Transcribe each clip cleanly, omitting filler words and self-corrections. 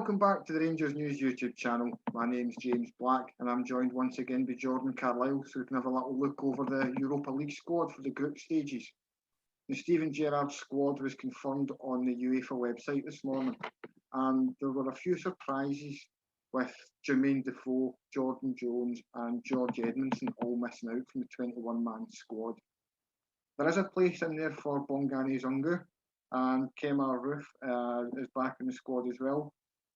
Welcome back to the Rangers News YouTube channel. My name's James Black and I'm joined once again by Jordan Carlisle so we can have a little look over the Europa League squad for the group stages. The Steven Gerrard squad was confirmed on the UEFA website this morning and there were a few surprises with Jermain Defoe, Jordan Jones and George Edmundson all missing out from the 21-man squad. There is a place in there for Bongani Zungu and Kemar Roof is back in the squad as well.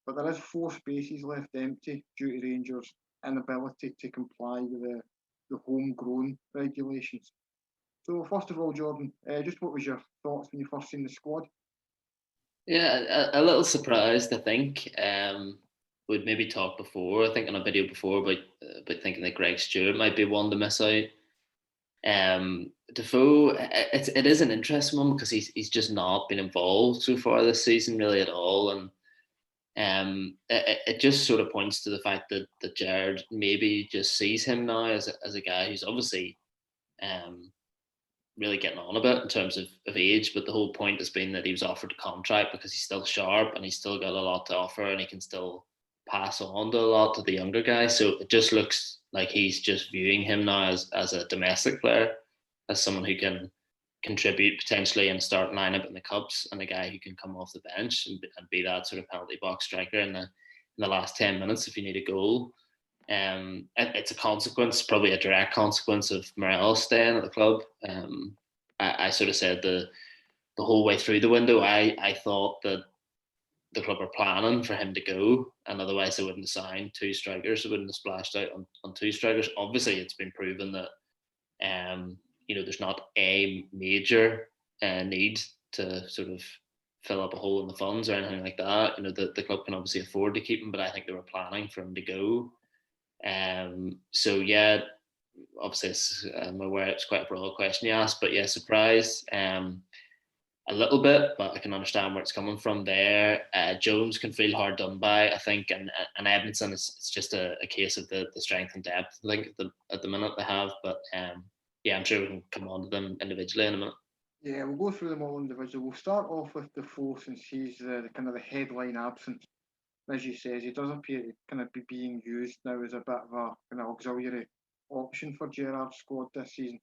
But there is 4 spaces left empty due to Rangers' inability to comply with the homegrown regulations. So first of all, Jordan, just what was your thoughts when you first seen the squad? Yeah, a little surprised, I think. We'd maybe talked before, I think on a video before, about thinking that Greg Stewart might be one to miss out. Defoe, it is an interesting one because he's just not been involved so far this season really at all, and it just sort of points to the fact that Gerrard maybe just sees him now as a guy who's obviously really getting on a bit in terms of age, but the whole point has been that he was offered a contract because he's still sharp and he's still got a lot to offer and he can still pass on to a lot to the younger guys. So it just looks like he's just viewing him now as a domestic player, as someone who can contribute potentially in a starting lineup in the Cups and a guy who can come off the bench and be that sort of penalty box striker in the last 10 minutes if you need a goal. It's a consequence, probably a direct consequence of Morelos staying at the club. I sort of said the whole way through the window, I thought that the club are planning for him to go, and otherwise they wouldn't have signed 2 strikers. They wouldn't have splashed out on 2 strikers. Obviously, it's been proven that there's not a major need to sort of fill up a hole in the funds or anything like that. The club can obviously afford to keep him, but I think they were planning for him to go. So yeah, obviously I'm aware it's quite a broad question you asked, but yeah, surprised a little bit, but I can understand where it's coming from there. Jones can feel hard done by, I think, and Edmundson it's just a case of the strength and depth, I think, at the minute they have, but yeah, I'm sure we can come on to them individually in a minute. Yeah, we'll go through them all individually. We'll start off with Defoe since he's the kind of the headline absence. As you say, he does appear to kind of be being used now as a bit of a kind of auxiliary option for Gerrard's squad this season.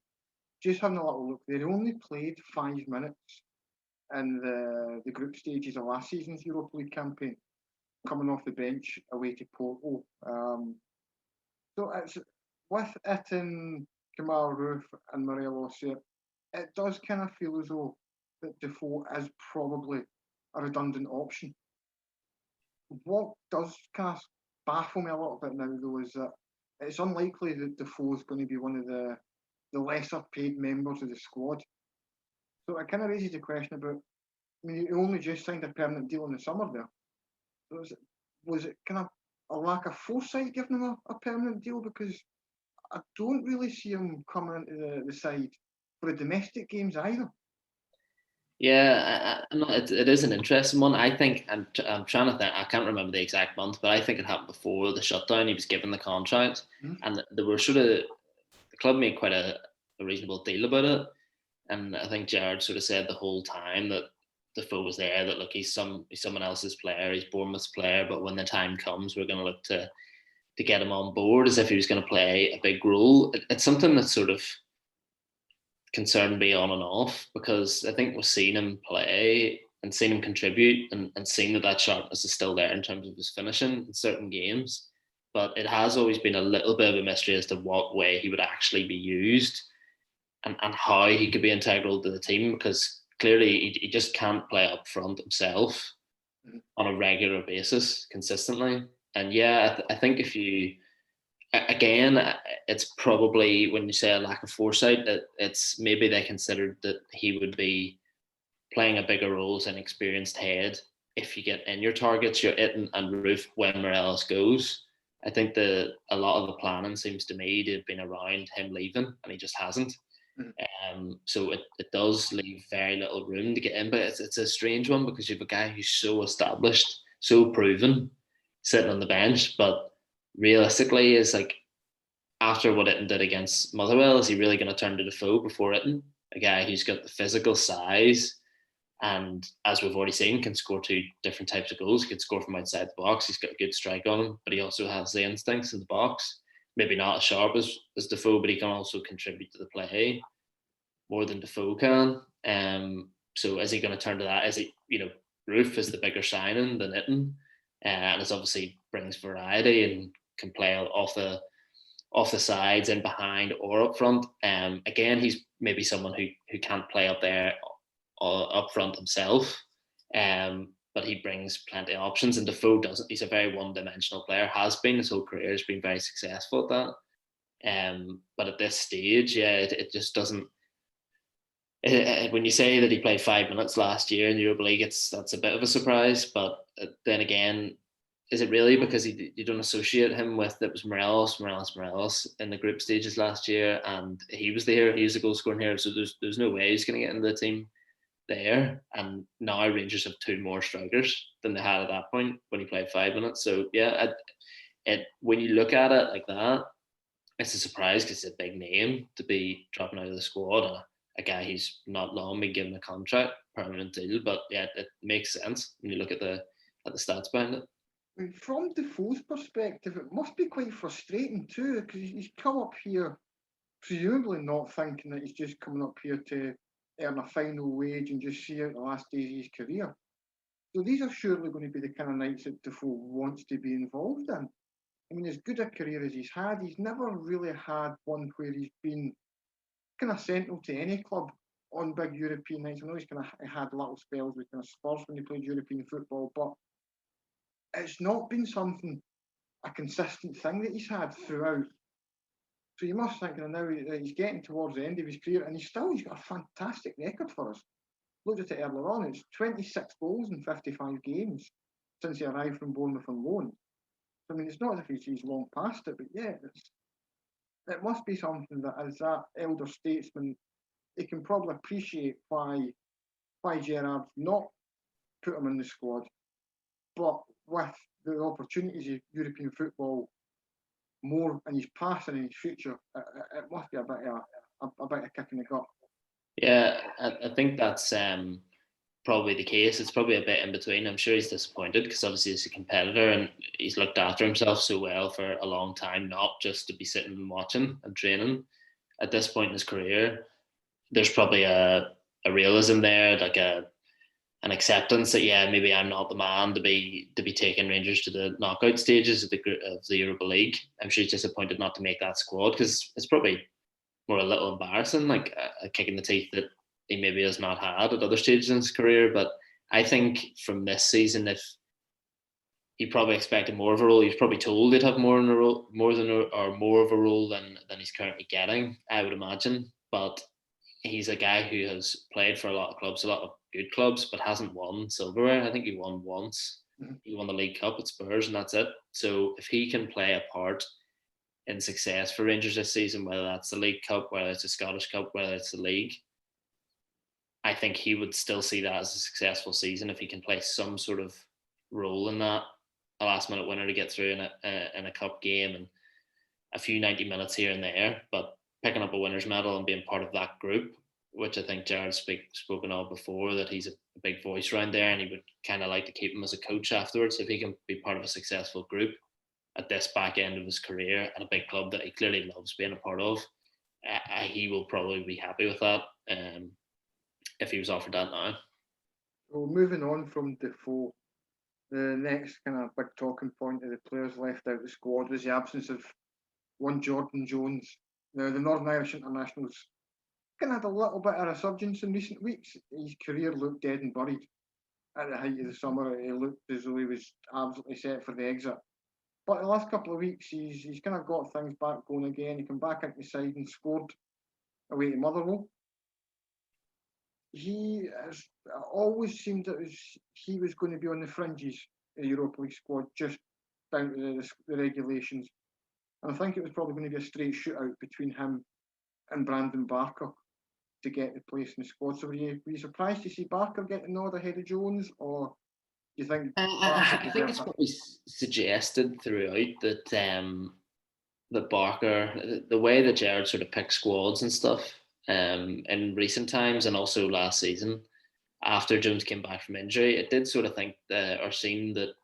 Just having a little look, they only played 5 minutes in the group stages of last season's Europa League campaign, coming off the bench away to Porto. So it's with it in Kemar Roof and Morelos here, it does kind of feel as though that Defoe is probably a redundant option. What does kind of baffle me a little bit now, though, is that it's unlikely that Defoe is going to be one of the lesser paid members of the squad. So it kind of raises the question about, I mean, he only just signed a permanent deal in the summer there. So was it kind of a lack of foresight giving him a permanent deal? Because I don't really see him coming into the side for the domestic games either. Yeah, it is an interesting one. I think I'm trying to think. I can't remember the exact month, but I think it happened before the shutdown. He was given the contract, and they were the club made quite a reasonable deal about it. And I think Gerrard sort of said the whole time that Defoe was there, that look, he's someone else's player, he's Bournemouth's player, but when the time comes, we're going to look to get him on board as if he was going to play a big role. It's something that sort of concerned me on and off, because I think we've seen him play and seen him contribute and seen that sharpness is still there in terms of his finishing in certain games. But it has always been a little bit of a mystery as to what way he would actually be used and how he could be integral to the team, because clearly he just can't play up front himself on a regular basis consistently. And yeah, I think if you, again, it's probably, when you say a lack of foresight, that it's maybe they considered that he would be playing a bigger role as an experienced head. If you get in your targets, you're hitting and Roof when Morelos goes. I think a lot of the planning seems to me to have been around him leaving, and he just hasn't. So it does leave very little room to get in, but it's a strange one, because you have a guy who's so established, so proven, sitting on the bench, but realistically is like, after what Itten did against Motherwell, is he really going to turn to Defoe before Itten? A guy who's got the physical size and as we've already seen, can score two different types of goals. He can score from outside the box. He's got a good strike on him, but he also has the instincts in the box. Maybe not as sharp as Defoe, but he can also contribute to the play more than Defoe can. So is he going to turn to that? Is he, Roof is the bigger signing than Itten, and it obviously brings variety and can play off the sides and behind or up front. Again, he's maybe someone who can't play up there up front himself, but he brings plenty of options. And Defoe doesn't. He's a very one-dimensional player. Has been his whole career. Has been very successful at that. But at this stage, it just doesn't. When you say that he played 5 minutes last year in the Europa League, that's a bit of a surprise. But then again, is it really because you don't associate him with it was Morelos in the group stages last year, and he was the hero, he was the goal scoring hero. So there's no way he's going to get into the team there. And now Rangers have two more strikers than they had at that point when he played 5 minutes. So yeah, when you look at it like that, it's a surprise because it's a big name to be dropping out of the squad. And a guy who's not long been given a contract, permanent deal, but yeah, it makes sense when you look at the stats behind it. From Defoe's perspective, it must be quite frustrating too, because he's come up here presumably not thinking that he's just coming up here to earn a final wage and just see out the last days of his career. So these are surely going to be the kind of nights that Defoe wants to be involved in. I mean, as good a career as he's never really had one where he's been kind of central to any club on big European nights. I know he's kind of had little spells with kind of Spurs when he played European football, but it's not been a consistent thing that he's had throughout. So you must think now that he's getting towards the end of his career, and he's got a fantastic record for us. Looked at it earlier on, it's 26 goals in 55 games since he arrived from Bournemouth on loan. I mean, it's not as if he's long past it, but yeah, it must be something that, as that elder statesman, he can probably appreciate why Gerrard's not put him in the squad. But with the opportunities of European football more in his past and in his future, it must be a bit of a kick in the gut. Yeah, I think that's probably the case. It's probably a bit in between. I'm sure he's disappointed because obviously he's a competitor and he's looked after himself so well for a long time, not just to be sitting and watching and training. At this point in his career, there's probably a realism there, like an acceptance that maybe I'm not the man to be taking Rangers to the knockout stages of the Europa League. I'm sure he's disappointed not to make that squad because it's probably more a little embarrassing, like a kick in the teeth that he maybe has not had at other stages in his career. But I think from this season, if he probably expected more of a role, he was probably told he'd have more of a role than he's currently getting, I would imagine. But he's a guy who has played for a lot of clubs, a lot of good clubs, but hasn't won silverware. I think he won once. Mm-hmm. He won the League Cup at Spurs, and that's it. So if he can play a part in success for Rangers this season, whether that's the League Cup, whether it's the Scottish Cup, whether it's the League, I think he would still see that as a successful season if he can play some sort of role in that, a last-minute winner to get through in a cup game and a few 90 minutes here and there, but picking up a winner's medal and being part of that group, which I think Gerrard's spoken of before, that he's a big voice around there and he would kind of like to keep him as a coach afterwards if he can be part of a successful group at this back end of his career at a big club that he clearly loves being a part of. He will probably be happy with that if he was offered that now. So moving on from Defoe, the next kind of big talking point of the players left out of the squad was the absence of one Jordan Jones. Now, the Northern Irish internationals kind of had a little bit of a resurgence in recent weeks. His career looked dead and buried. At the height of the summer, he looked as though he was absolutely set for the exit. But the last couple of weeks, he's kind of got things back going again. He came back into the side and scored away to Motherwell. He has always seemed that he was going to be on the fringes of the Europa League squad, just down to the regulations. And I think it was probably going to be a straight shootout between him and Brandon Barker to get the place in the squad. So were you surprised to see Barker get the nod ahead of Jones, or do you think? I think it's probably suggested throughout that Barker, the way that Gerrard sort of picks squads and stuff in recent times and also last season, after Jones came back from injury, it did sort of think or seem that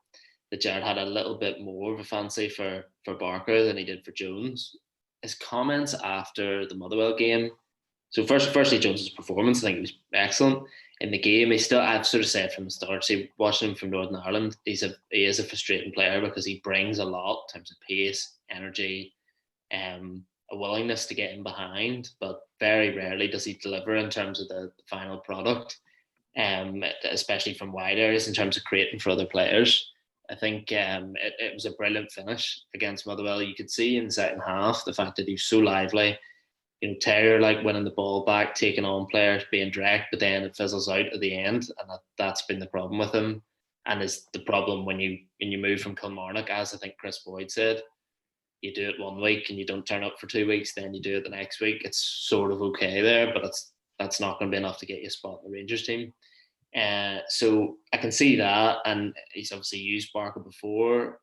Gerrard had a little bit more of a fancy for Barker than he did for Jones. His comments after the Motherwell game. So firstly, Jones's performance, I think, was excellent in the game. I've sort of said from the start, see, watching him from Northern Ireland, he is a frustrating player because he brings a lot in terms of pace, energy, a willingness to get in behind, but very rarely does he deliver in terms of the final product, especially from wide areas in terms of creating for other players. I think it was a brilliant finish against Motherwell. You could see in the second half the fact that he was so lively, terrier like winning the ball back, taking on players, being direct, but then it fizzles out at the end, and that's been the problem with him, and is the problem when you move from Kilmarnock, as I think Chris Boyd said. You do it 1 week and you don't turn up for 2 weeks, then you do it the next week. It's sort of okay there, but that's not going to be enough to get you a spot in the Rangers team. So I can see that, and he's obviously used Barker before.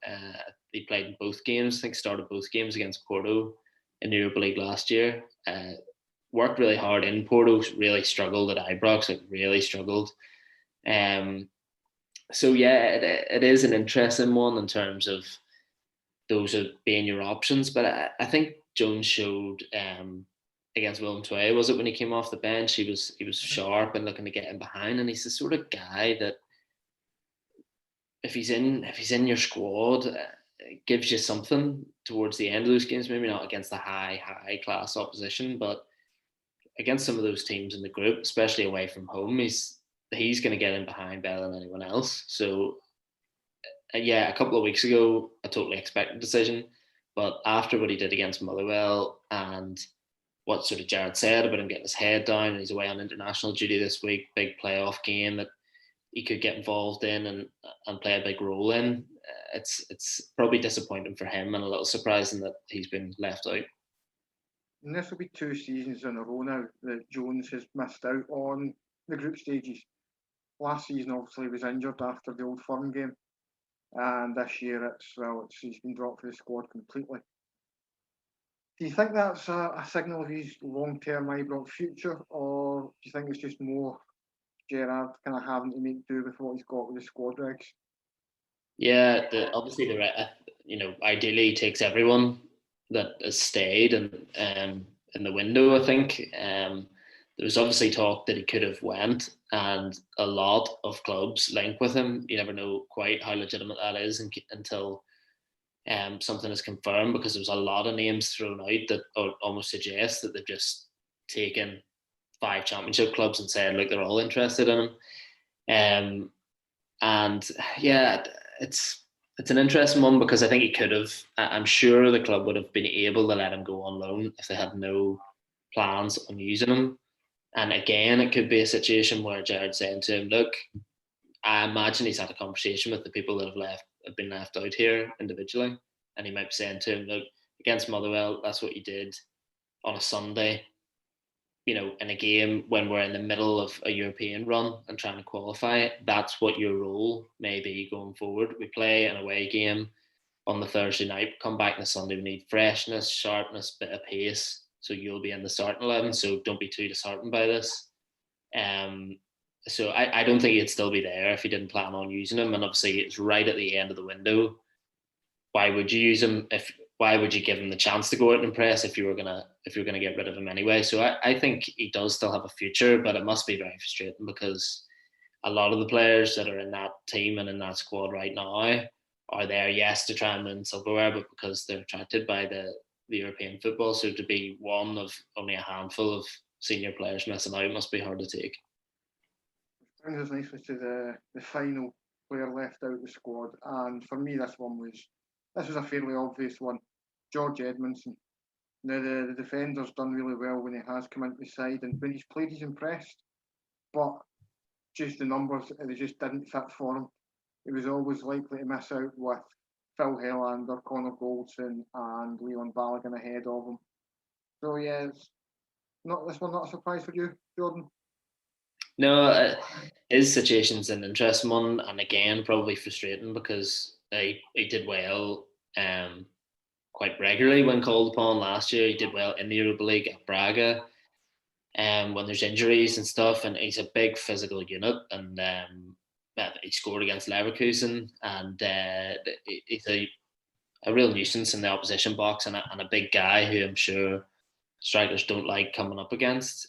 He played in both games. I think started both games against Porto in the Europa League last year. Worked really hard in Porto. Really struggled at Ibrox. Really struggled. So yeah, it is an interesting one in terms of those are being your options. But I think Jones showed against Willem II, was it, when he came off the bench? He was sharp and looking to get in behind, and he's the sort of guy that if he's in your squad, it gives you something towards the end of those games. Maybe not against the high class opposition, but against some of those teams in the group, especially away from home, he's going to get in behind better than anyone else. So yeah, a couple of weeks ago, a totally expected decision. But after what he did against Motherwell and what sort of Gerrard said about him getting his head down, and he's away on international duty this week, big playoff game that he could get involved in and play a big role in, it's probably disappointing for him and a little surprising that he's been left out. And this will be 2 seasons in a row now that Jones has missed out on the group stages. Last season, obviously, was injured after the Old Firm game. And this year, he's been dropped from the squad completely. Do you think that's a signal of his long-term Ibrox future, or do you think it's just more Gerrard kind of having to make do with what he's got with the squad regs? Yeah, obviously ideally he takes everyone that has stayed and in the window. I think there was obviously talk that he could have went, and a lot of clubs link with him. You never know quite how legitimate that is until something is confirmed, because there's a lot of names thrown out that almost suggest that they've just taken 5 championship clubs and said, look, they're all interested in him. And yeah, it's an interesting one, because I think he could have. I'm sure the club would have been able to let him go on loan if they had no plans on using him. And again, it could be a situation where Gerrard's saying to him, look, I imagine he's had a conversation with the people that have been left out here individually, and he might be saying to him, look, against Motherwell, that's what you did on a Sunday, in a game when we're in the middle of a European run and trying to qualify. That's what your role may be going forward. We play an away game on the Thursday night, come back on the Sunday, we need freshness, sharpness, bit of pace. So you'll be in the starting 11, so don't be too disheartened by this. So I don't think he'd still be there if he didn't plan on using him. And obviously it's right at the end of the window. Why would you use him? Why would you give him the chance to go out and impress if you were gonna get rid of him anyway? So I think he does still have a future, but it must be very frustrating, because a lot of the players that are in that team and in that squad right now are there, yes, to try and win silverware, but because they're attracted by the European football. So to be one of only a handful of senior players missing out must be hard to take. Brings us nicely to the final player left out of the squad, and for me this was a fairly obvious one. George Edmundson. Now the defender's done really well when he has come into the side, and when he's played he's impressed, but just the numbers, they just didn't fit for him. He was always likely to miss out with Phil Helander, Connor Goldson and Leon Balogun ahead of him. So yeah, not a surprise for you, Jordan? No, his situation's an interesting one, and again probably frustrating, because he did well quite regularly when called upon last year. He did well in the Europa League at Braga. when there's injuries and stuff, and he's a big physical unit, and he scored against Leverkusen, and he's a real nuisance in the opposition box, and a big guy who I'm sure strikers don't like coming up against.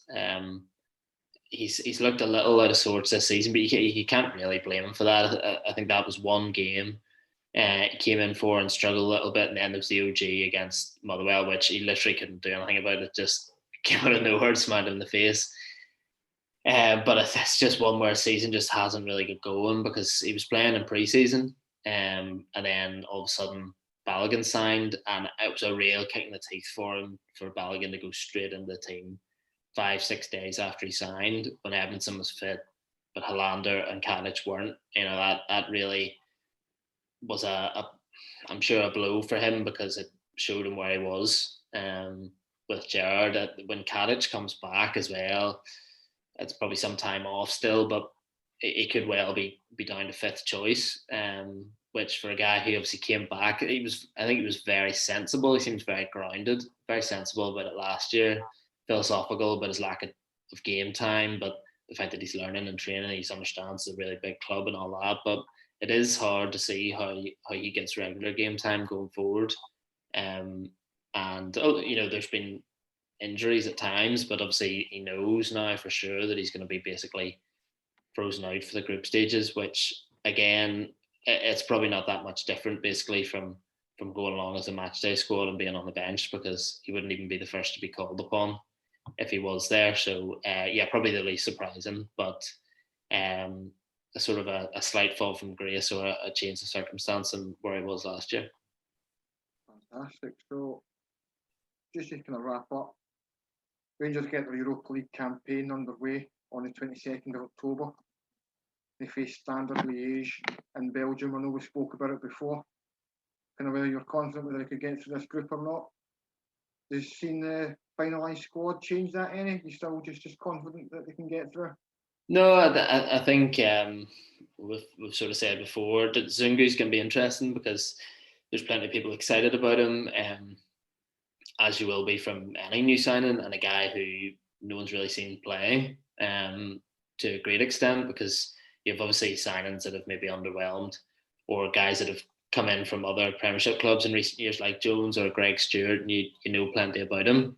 He's looked a little out of sorts this season, but you can't really blame him for that. I think that was one game he came in for and struggled a little bit, and then there was the OG against Motherwell, which he literally couldn't do anything about. It just came out of nowhere, smacked him in the face. But it's just one where the season just hasn't really got going, because he was playing in pre-season, and then all of a sudden Balogun signed, and it was a real kick in the teeth for him, for Balogun to go straight into the team 5-6 days after he signed, when Edmundson was fit, but Hollander and Katic weren't. That really was I'm sure a blow for him, because it showed him where he was with Gerrard. When Katic comes back as well, it's probably some time off still, but it could well be down to fifth choice. Which, for a guy who obviously came back, I think he was very sensible. He seems very grounded, very sensible about it last year, philosophical about his lack of game time, but the fact that he's learning and training, he understands it's a really big club and all that. But it is hard to see how he gets regular game time going forward. And there's been injuries at times, but obviously he knows now for sure that he's going to be basically frozen out for the group stages, which again, it's probably not that much different basically from going along as a matchday squad and being on the bench, because he wouldn't even be the first to be called upon if he was there. So probably the least surprising, but a sort of a slight fall from grace, or a change of circumstance in where he was last year. Fantastic. So just to kind of wrap up, Rangers get their Europa League campaign underway on the 22nd of October. They face Standard Liège in Belgium. I know we spoke about it before. Kind of whether you're confident whether they could get through this group or not. Does seeing the finalised squad change that any? You still just as confident that they can get through? No, I think we've sort of said before that Zungu's going to be interesting, because there's plenty of people excited about him, as you will be from any new signing, and a guy who no one's really seen play to a great extent, because you've obviously signings that have maybe underwhelmed, or guys that have come in from other Premiership clubs in recent years, like Jones or Greg Stewart, and you know plenty about him.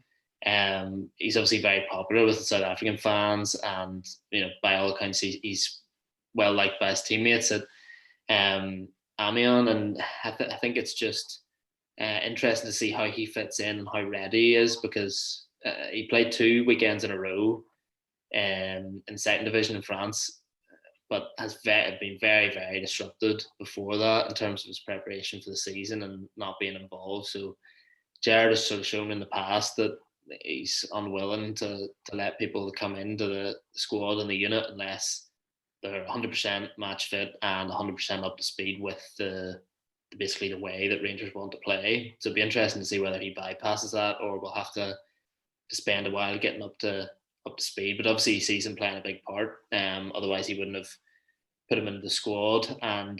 He's obviously very popular with the South African fans, and by all accounts he's well liked by his teammates at Amiens, and I think it's just interesting to see how he fits in and how ready he is, because he played 2 weekends in a row in second division in France, but has been very, very disrupted before that in terms of his preparation for the season and not being involved. So Gerrard has sort of shown in the past that he's unwilling to let people come into the squad and the unit unless they're 100% match fit and 100% up to speed with basically the way that Rangers want to play. So it'll be interesting to see whether he bypasses that, or we'll have to spend a while getting up to speed. But obviously he sees him playing a big part. Otherwise he wouldn't have put him into the squad. And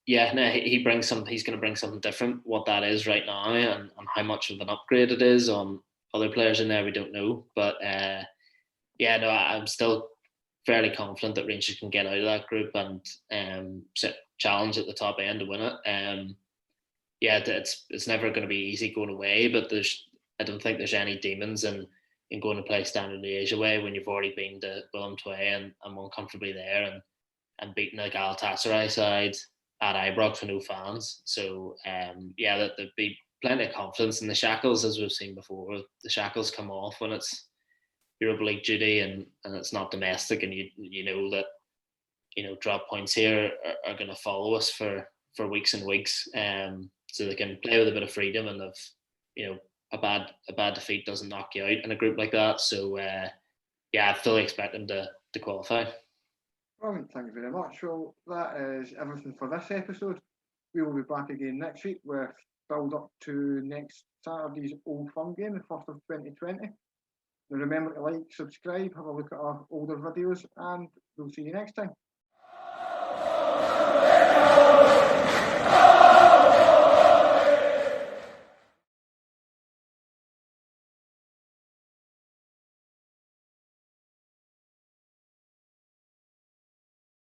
he brings something. He's going to bring something different. What that is right now, and how much of an upgrade it is on other players in there, we don't know. But I'm still fairly confident that Rangers can get out of that group and challenge at the top end to win it. It's never going to be easy going away, but I don't think there's any demons in going to play Standard Liège away when you've already been to Willem II and won comfortably there, and beaten a Galatasaray side at Ibrox for no fans. So there'd be plenty of confidence in the shackles, as we've seen before. The shackles come off when it's Europa League duty and it's not domestic, and you know that drop points here are going to follow us for weeks and weeks. So they can play with a bit of freedom, and a bad defeat doesn't knock you out in a group like that. So I fully expect them to qualify. Brilliant, thank you very much. Well, that is everything for this episode. We will be back again next week with build up to next Saturday's Old Firm game, the 1st of 2020. Now remember to like, subscribe, have a look at our older videos, and we'll see you next time.